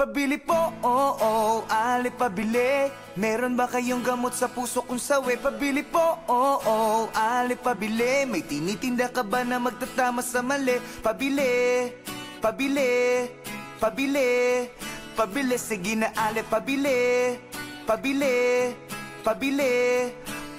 Pabili po, oh, alip pabili. Meron ba kayong gamot sa puso kung sawi? Pabili po, oh, alip pabili. May tinitinda ka ba na magtatama sa mali? Pabili, pabili, pabili, pabili. Sige na alip pabili, pabili, pabili,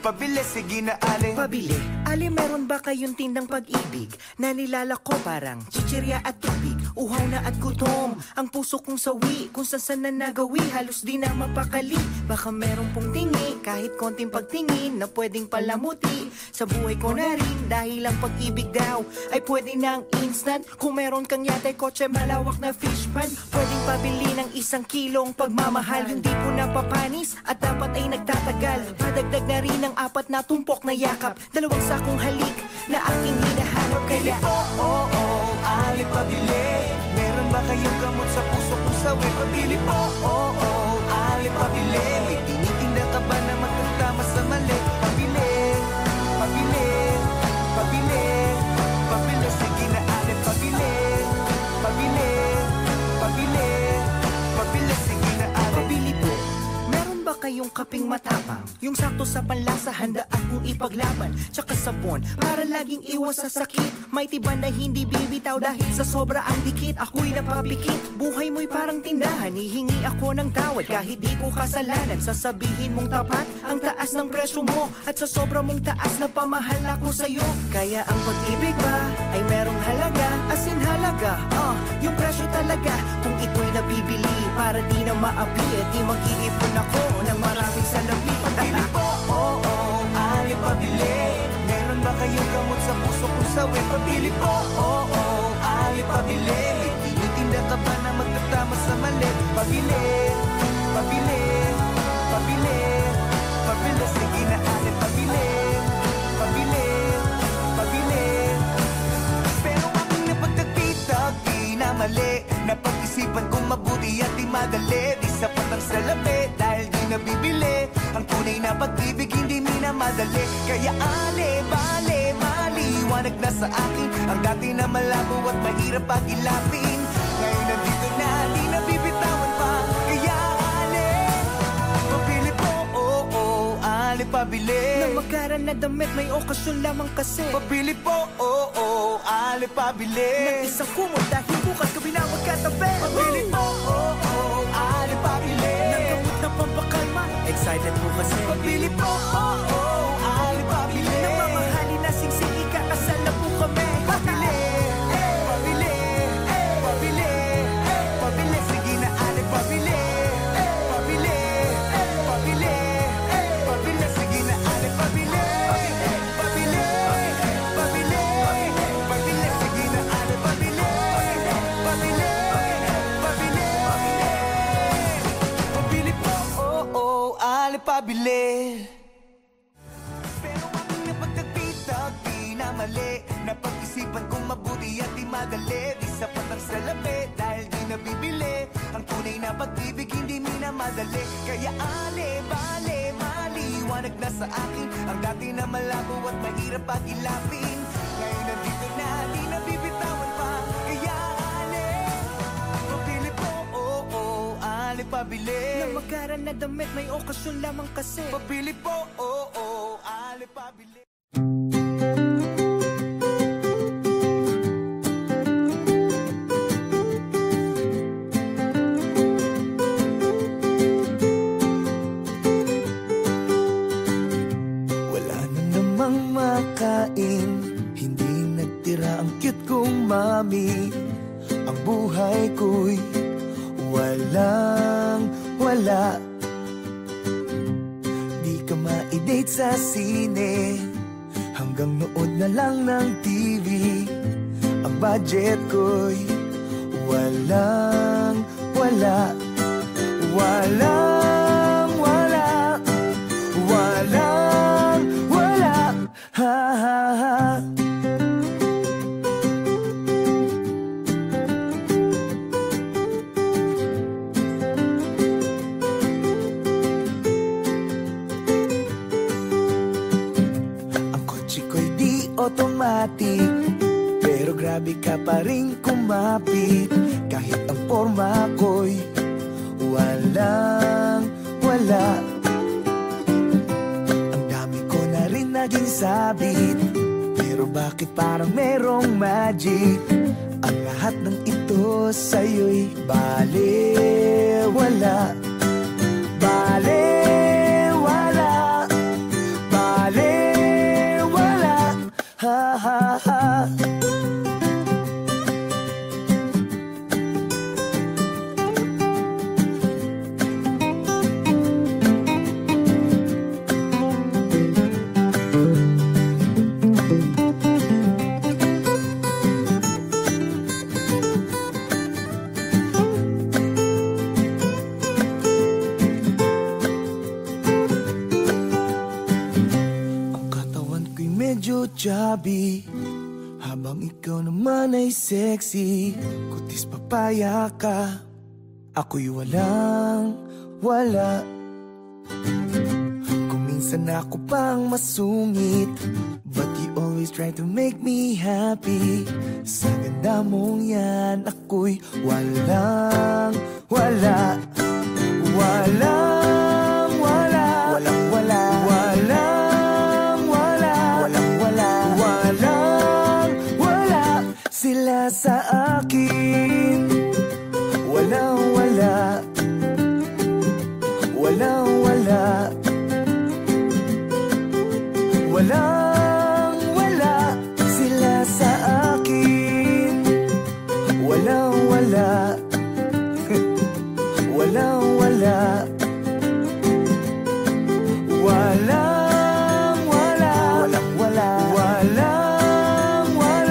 pabili. Sige na alip pabili. Ali, meron ba kayong tindang pag-ibig na nilalako parang chichirya at tubig? Uhaw na at gutom ang puso kong sawi, kung saan na nagawi, halos di na mapakali. Baka meron pong tingi, kahit konting pagtingin na pwedeng palamuti sa buhay ko na rin. Dahil ang pag-ibig daw ay pwede ng instant. Kung meron kang yate, kotse, malawak na fish pan, pwedeng pabili ng 1 kilong pagmamahal. Yung di po napapanis at dapat ay nagtatagal. Padagdag na rin ang 4 na tumpok na yakap, 2 sakong halik na aking hinahanap. Kaya oh, alip pabili. Meron ba kayong gamot sa puso kung sawi? Pabili po, oh, alip pabili. May tinitinda ka ba na magtatama sa mali? Pabili, pabili, pabili, pabili. Sige na alip pabili, pabili, pabili, pabili. Sige na alip pabili po. Meron ba kayong kaping matapang, yung sakto sa panlasa, handa akong ipaglaban? Tsaka sabon para laging iwas sa sakit, may tiban na hindi bibitaw dahil sa sobra ang dikit. Ako'y napapikit, buhay mo'y parang tindahan. Hihingi ako ng tawad kahit di ko kasalanan. Sasabihin mong tapat ang taas ng presyo mo, at sa sobra mong taas na pamahal ako sa'yo. Kaya ang pag-ibig ba ay merong halaga, as in halaga, yung presyo talaga. Kung ito'y nabibili para di na maapi, di mag-iipon ako ng maraming salapi. Pabili po, oh, alip pabili. Meron ba kayong gamot sa puso kung sawi? Pabili po, oh, alip pabili. May tinitinda ka ba na magtatama sa mali? Pabili, pabili, pabili, pabili. Sige na alip pabili, pabili, pabili. Pero aking napagtagpitag, di na mali. Napag-isipan kong mabuti at di madali. Di sapat ang salapi dahil di nabibili. Ang tunay na pag-ibig hindi minamadali. Kaya bale, maliwanag na sa akin ang dati na malabo at mahirap pag-ilapin. Ngayon nandito na, di nabibitawan pa. Kaya pabili po, oh, alip pabili. Na magaran na damit, may okasyon lamang kasi. Pabili po, oh, alip pabili. Ng isang kumot dahil bukas kami na magkatabi. Pabili po, oh, alip pabili. Ng gamot na pampakalma, excited po kasi. Pabili po, oh, alip pabili. Ng mamahalin na singsing, ikakasal na po kami. Pabili, pabili, pabili, pabili. Sige na alip pabili, pabili, pabili, pabili. Sige na alip pabili, pabili, pabili, pabili. Sige na alip pabili, pabili, pabili, pabili po, oh, alip pabili. Pero aking napagtagpitag, di na mali. Napag-isipan kong mabuti at di madali. Di sapat ang salapi dahil di nabibili. Ang tunay na pag-ibig hindi minamadali. Kaya bale, maliwanag na sa akin ang dati na malabo at mahirap pag-ilapin. Ngayon nandito na, di nabibitawan pa. Kaya pabili po, oh, alip pabili. Na magaran na damit, may okasyon lamang kasi. Pabili po, oh, alip pabili. Wala na namang makain, hindi nagtira ang cute kong mami. Ang buhay ko'y wala. Di ka ma-date sa sine, hanggang nood na lang ng TV. Ang budget ko'y walang wala, ha ha ha. Automatic, pero grabe ka pa rin kumapit. Kahit ang forma ko'y walang wala. Ang dami ko na rin naging sabit, pero bakit parang merong magic? Ang lahat ng ito sa'yo'y balewala. Balewala, balewala, ha ha ha. Chubby, habang ikaw naman ay sexy. Kutis papaya ka, ako'y walang wala. Kung minsan ako pang masungit, but you always try to make me happy. Sa ganda mong yan, ako'y walang wala. Walang wala, walang wala, walang sila sa akin. Walang wala, walang wala, walang wala sila sa akin. Walang wala, walang wala, walang wala,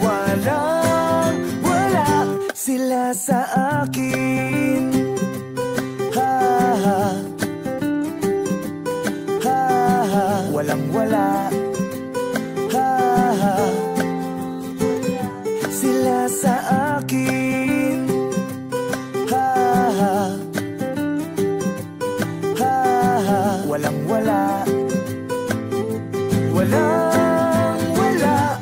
walang wala, sila sa akin. Ha ha, ha ha, walang wala. Ha ha, sila sa akin. Ha ha, ha ha, walang wala. Walang wala.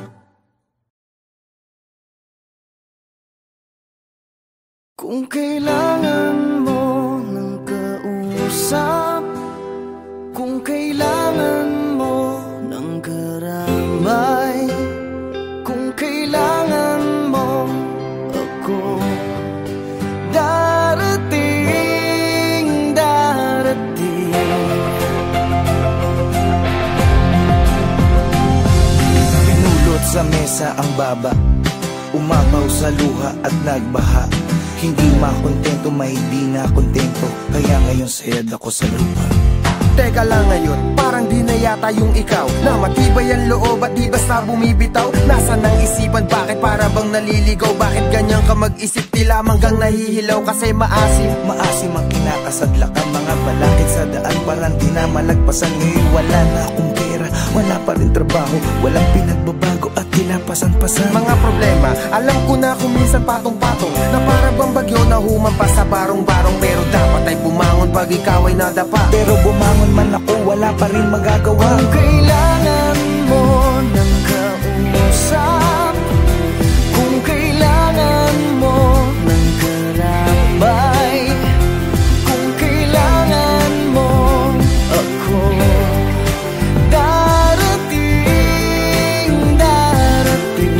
Kung kailangan mo ng kausap, kung kailangan mo ng karamay, kung kailangan mo ako, darating, darating. Pinulot sa mesa ang baba, umapaw sa luha at nagbaha. Hindi makontento, may di na kontento, kaya ngayon sayad ako sa lupa. Teka lang ngayon, parang di na yata yung ikaw, na matibay ang loob at di basta bumibitaw. Nasaan ang isipan, bakit para bang naliligaw? Bakit ganyan ka mag-isip, di lamang gang nahihilaw? Kasi maasim, maasim ang kinakasadlak ang mga balakid sa daan, parang di na malagpasan. Ngayon wala na akong pera, wala pa rin trabaho, walang pinagbabago at tinapasan-pasan. Mga problema, alam ko na kung minsan patong-patong, na para bang bagyo na humampas sa barong-barong. Pero dapat ay bumangon pag ikaw ay nadapa. Pero bumangon man ako, wala pa rin magagawa. Kung kailangan mo ng kausap, kung kailangan mo ng karabay, kung kailangan mo ako, darating, darating.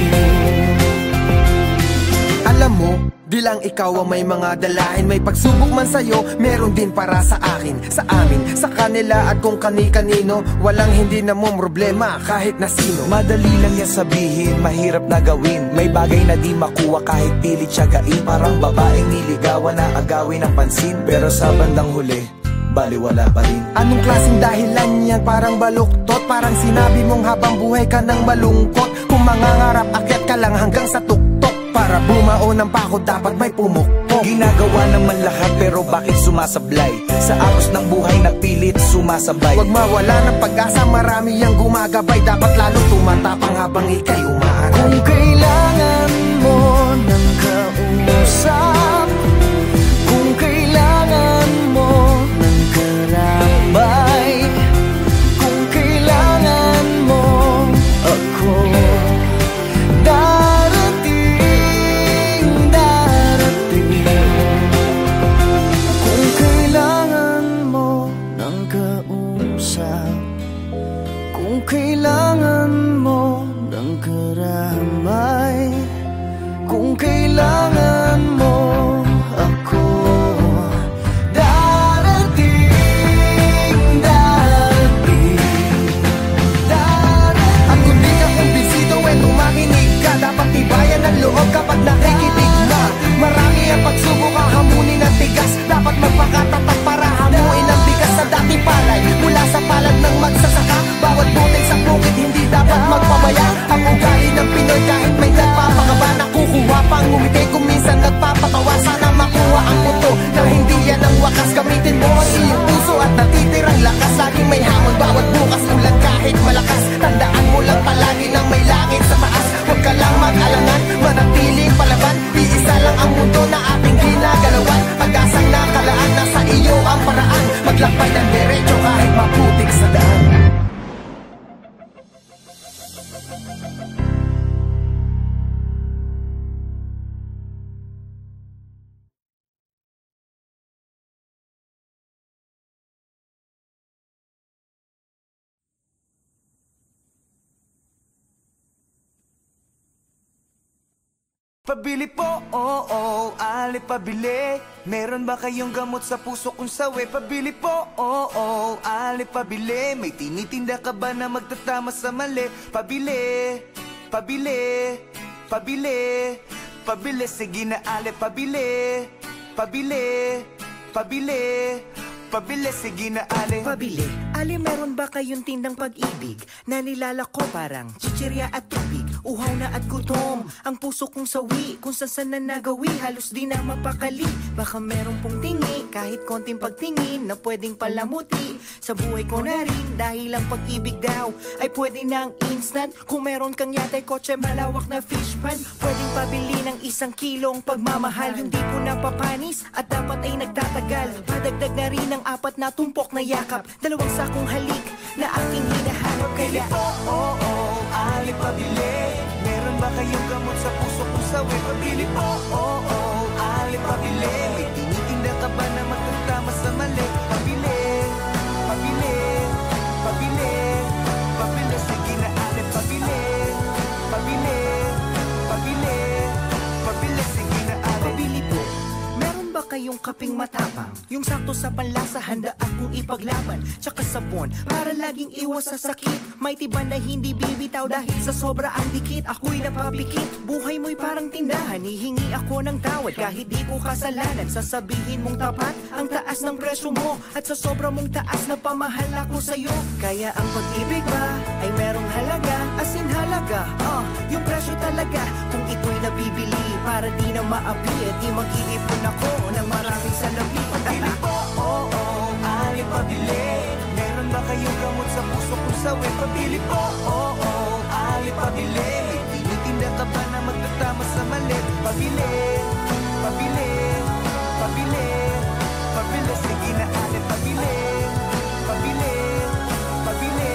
Alam mo, di lang ikaw ang may mga dalahin. May pagsubok man sa'yo, meron din para sa akin, sa amin, sa kanila at kung kani-kanino. Walang hindi na mong problema kahit na sino. Madali lang yan sabihin, mahirap na gawin. May bagay na di makuha kahit pilit siyagain. Parang babaeng niligawan na agawin ng pansin, pero sa bandang huli, baliwala pa rin. Anong klaseng dahilan yan? Parang baluktot, parang sinabi mong habang buhay ka nang malungkot. Kung mangangarap, akyat ka lang hanggang sa tuktok. Para bumao ng pako, dapat may pumukpok. Ginagawa naman lahat, pero bakit sumasablay? Sa agos ng buhay na pilit sumasabay. Huwag mawala ng pag-asa, marami ang gumagabay. Dapat lalo tumatapang habang ika'y umaaral. Kung kailangan mo ng kausap, kung kailangan mo ng karabay, kung kailangan mo ako, darating, darating. kailangan mo ng karamay, kung kailangan mo ako, dapat tibayan ng loob kapag nakikinig na. Marami ang pagsubok, hahamunin ng tigas. Dapat magpakatapat para hamuin ang bigas sa dating palay. Mula sa palad ng magsasaka, bawat butil sa bukid hindi dapat magpabaya. Ang ugali ng Pinoy kahit may nagpapakaba, nakukuha pang ngumiti kung minsan nagpapatawa. Sana makuha ang puto na hindi yan ang wakas. Gamitin mo ang iyong puso at natitirang lakas. Laging may hamon bawat bukas, ulan kahit malakas. Tandaan mo lang palagi nang may langit sa taas. Huwag ka lang mag-alangan, manatiling palaban. Iisa lang ang mundo na ating ginagalawan. Pag-asang nakalaan, nasa iyo ang paraan. Maglakbay ng derecho kahit maputik sa daan. Pabili po, oo, ali pabili. Meron ba kayong gamot sa puso kung sawi? Pabili po, oo, ali pabili. May tinitinda ka ba na magtatama sa mali? Pabili, pabili, pabili, pabili. Sige na ali pabili, pabili, pabili, pabili. Sige na ali. Pabili, ali meron ba kayong tindang pag-ibig na nilalako parang chichirya at tubig? Uhaw na at gutom, ang puso kong sawi. Kung saan na nagawi, halos di na mapakali. Baka meron pong tingi, kahit konting pagtingin na pwedeng palamuti sa buhay ko na rin. Dahil ang pag-ibig daw ay pwede ng instant. Kung meron kang yatay kotse, malawak na fish pan, pwedeng pabili ng 1 kilong pagmamahal. Yung di po napapanis at dapat ay nagtatagal. Padagdag na rin ang 4 na tumpok na yakap, 2 sakong halik na aking hinahanap. Kaya oo, ali pabili. Meron ba kayong gamot sa puso kung sawi? Pabili po, oo, ali pabili. May tinitinda ka ba na magtatama sa mali? Pabili, pabili, pabili, pabili. Sige na ali pabili, pabili, pabili, pabili. Sige na ali. pabili po. Meron ba kayong kaping matapang? Yung sakto sa panlasa, handa akong ipaglaban. Tsaka sabon, para laging iwas sa sakit. May tiban na hindi bibitaw dahil sa sobra ang dikit. Ako'y napapikit, buhay mo'y parang tindahan. Hihingi ako ng tawad kahit di ko kasalanan. Sasabihin mong tapat ang taas ng presyo mo, at sa sobra mong taas na pamahal ako sa'yo. Kaya ang pag-ibig ba ay merong halaga, as in halaga, yung presyo talaga. Kung ito'y nabibili para di na maapi, di mag-iipon ako ng maraming salapi. Pabili po, oo, ali pabili. Meron ba kayong gamot sa puso kung sawi? Pabili po, oo, ali pabili. May tinitinda ka ba na magtatama sa mali? Pabili, pabili, pabili, pabili. Sige na ali pabili, pabili, pabili.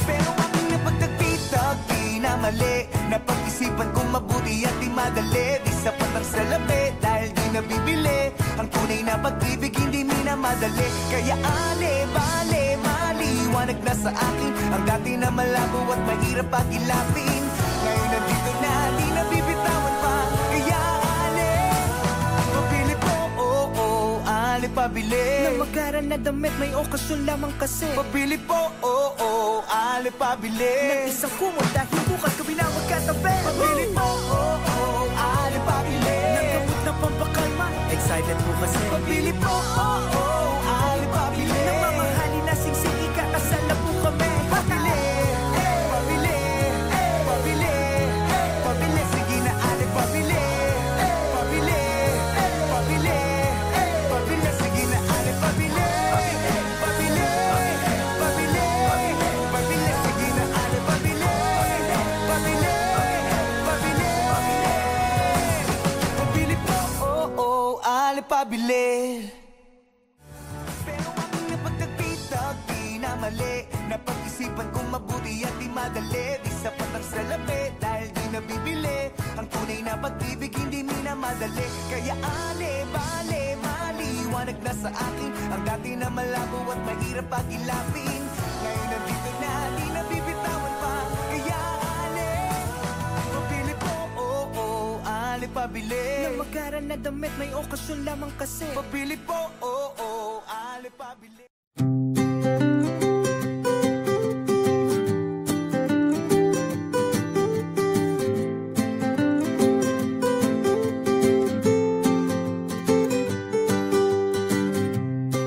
Pero aking napagtagpitag, di na mali. Napag-isipan kong mabuti at di madali. Di sapat ang salapi dahil di nabibili. Ang tunay na pag-ibig hindi minamadali. Kaya ale, bale, maliwanag na sa akin ang dati na malabo at mahirap pag-ilapin. Ngayon nandito na, di nabibitawan pa. Kaya ale, pabili po, oo, ale pabili. Nang magaran na damit, may okasyon lamang kasi. Pabili po, oo, ale pabili. Nang isang kumot dahil bukas kabila magkatabi. Pabili po, oo, ale pabili. Nang gamot na pampakalma, excited po kasi. Pabili po, oo, ali pabili. Nang mamahalin na singsing, ikakasal na po kami. Pabili, pabili, pabili, pabili. Sige na ali pabili, pabili, pabili, pabili. Sige na ali pabili, pabili, pabili, pabili. Sige na ali pabili, pabili, pabili, pabili po, oo, ali pabili. Pero aking napagtagpitag, di na mali. Napag-isipan kong mabuti at di madali. Di sapat ang salapi dahil di nabibili. Ang tunay na pag-ibig hindi minamadali. Kaya ale, bale, maliwanag na sa akin ang dati na malabo at mahirap pag-ilapin. Ngayon nandito na, pabili. Na magaran na damit, may okasyon lamang kasi. Pabili po, Ali pabili.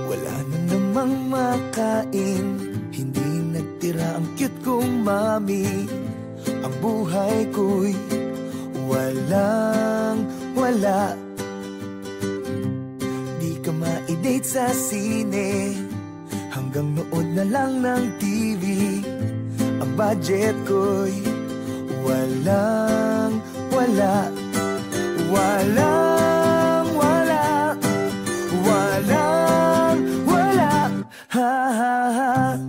Wala na namang makain, hindi nagtira ang cute kong mami. Ang buhay ko'y wala. Di ka ma-date sa sine, hanggang nood na lang ng TV. Ang budget ko'y wala. Ha ha ha.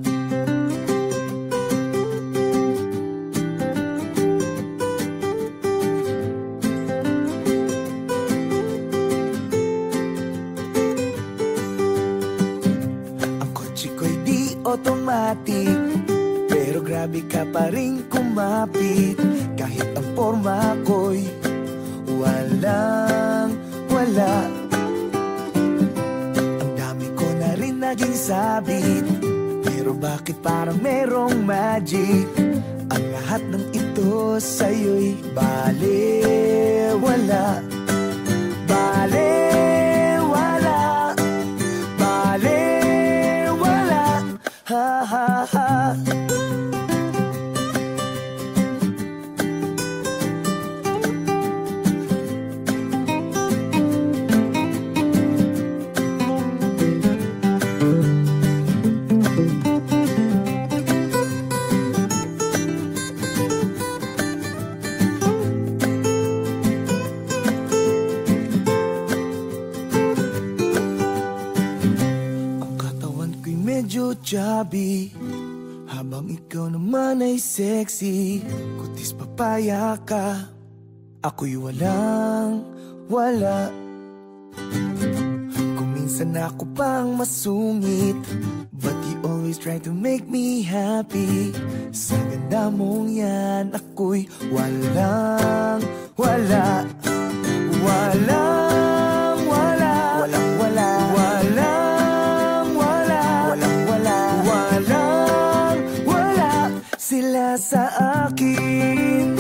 Automatic, pero grabe ka pa rin kumapit. Kahit ang forma ko'y wala. Ang dami ko na rin naging sabit, pero bakit parang merong magic? Ang lahat ng ito sa'yo'y balewala. Ha ha ha. Chubby, habang ikaw naman ay sexy. Kutis papaya ka, ako'y wala. Kung minsan ako pang masungit, but you always try to make me happy. Sa ganda mong yan, ako'y walang wala. Sila sa akin,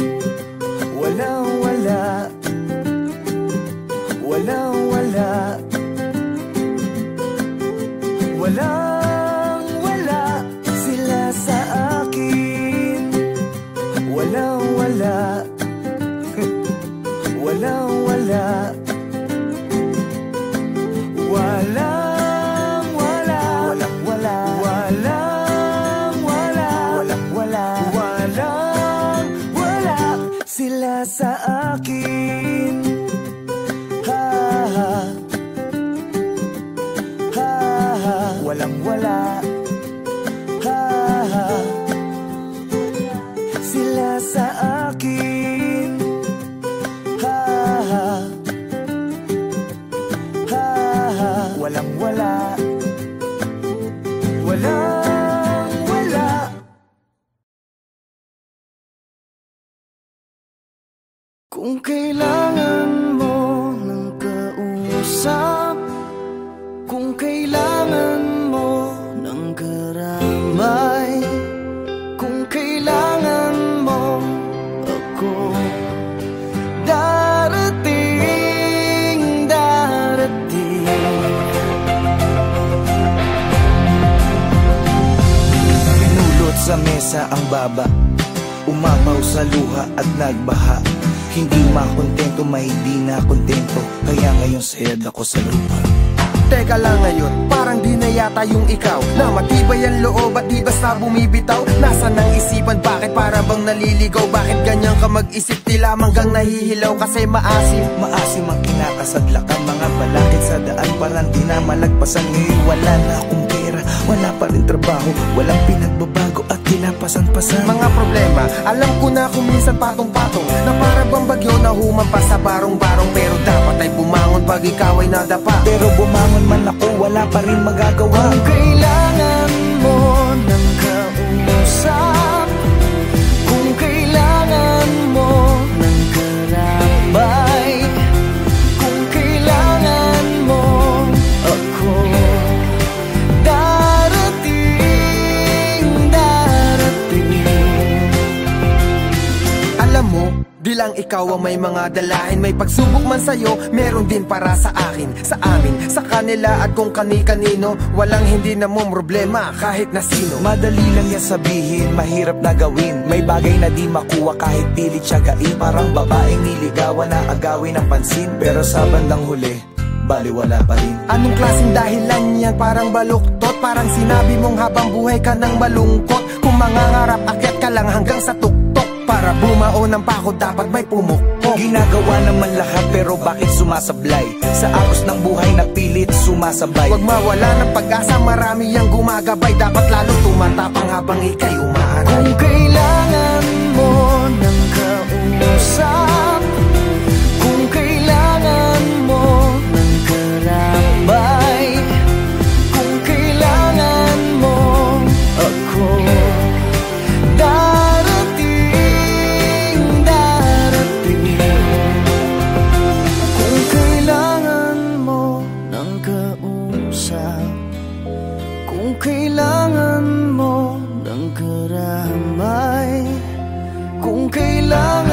walang-wala. Sila sa akin, walang-wala. Sila sa akin, ha ha ha, walang-wala, ha ha. Sila sa akin, ha ha ha, walang-wala. Kung kailangan mo ng kausap, kung kailangan mo ng karamay, kung kailangan mo ako, darating. Pinulot sa mesa ang baba, umapaw sa luha at nagbaha. Hindi makontento, may di na kontento, kaya ngayon sayad ako sa lupa. Teka lang ngayon, parang di na yata yung ikaw, na matibay ang loob at di basta bumibitaw. Nasaan ang isipan, bakit para bang naliligaw? Bakit ganyan ka mag-isip, tila manggang nahihilaw? Kasi maasim ang kinakasadlakan, mga balakid sa daan, parang di na malagpasan. Ngayon wala na akong pera, wala pa rin trabaho, walang pinagbabago at kinapasan-pasan. Mga problema, alam ko na kung minsan patong-patong, na para bang bagyo na humampas sa barong-barong. Pero dapat ay bumangon pag ikaw ay nadapa. Pero bumangon man ako, wala pa rin magagawa. Kung kailangan mo ng kausap, kung kailangan mo ng karamay, lang ikaw ang may mga dalahin. May pagsubok man sa'yo, meron din para sa akin, sa amin, sa kanila at kung kani-kanino. Walang hindi na mong problema kahit na sino. Madali lang yan sabihin, mahirap na gawin. May bagay na di makuha kahit pilit siyagain. Parang babaeng niligawan na agawin ng pansin, pero sa bandang huli, baliwala pa rin. Anong klaseng dahilan yan? Parang baluktot. Parang sinabi mong habang buhay ka nang malungkot. Kung mangangarap, akyat ka lang hanggang sa tuktok. Para bumao ng pako, dapat may pumukpok. Ginagawa naman lahat pero bakit sumasablay? Sa agos ng buhay na pilit sumasabay. Huwag mawala ng pag-asa, marami ang gumagabay. Dapat lalo tumatapang habang ika'y umaaray. Kung kailangan mo ng kausap, kung kailangan mo ng karambay, kung kailangan mo ako, darating, darating. Kung kailangan mo ng kausap, kung kailangan mo ng karambay, kung kailangan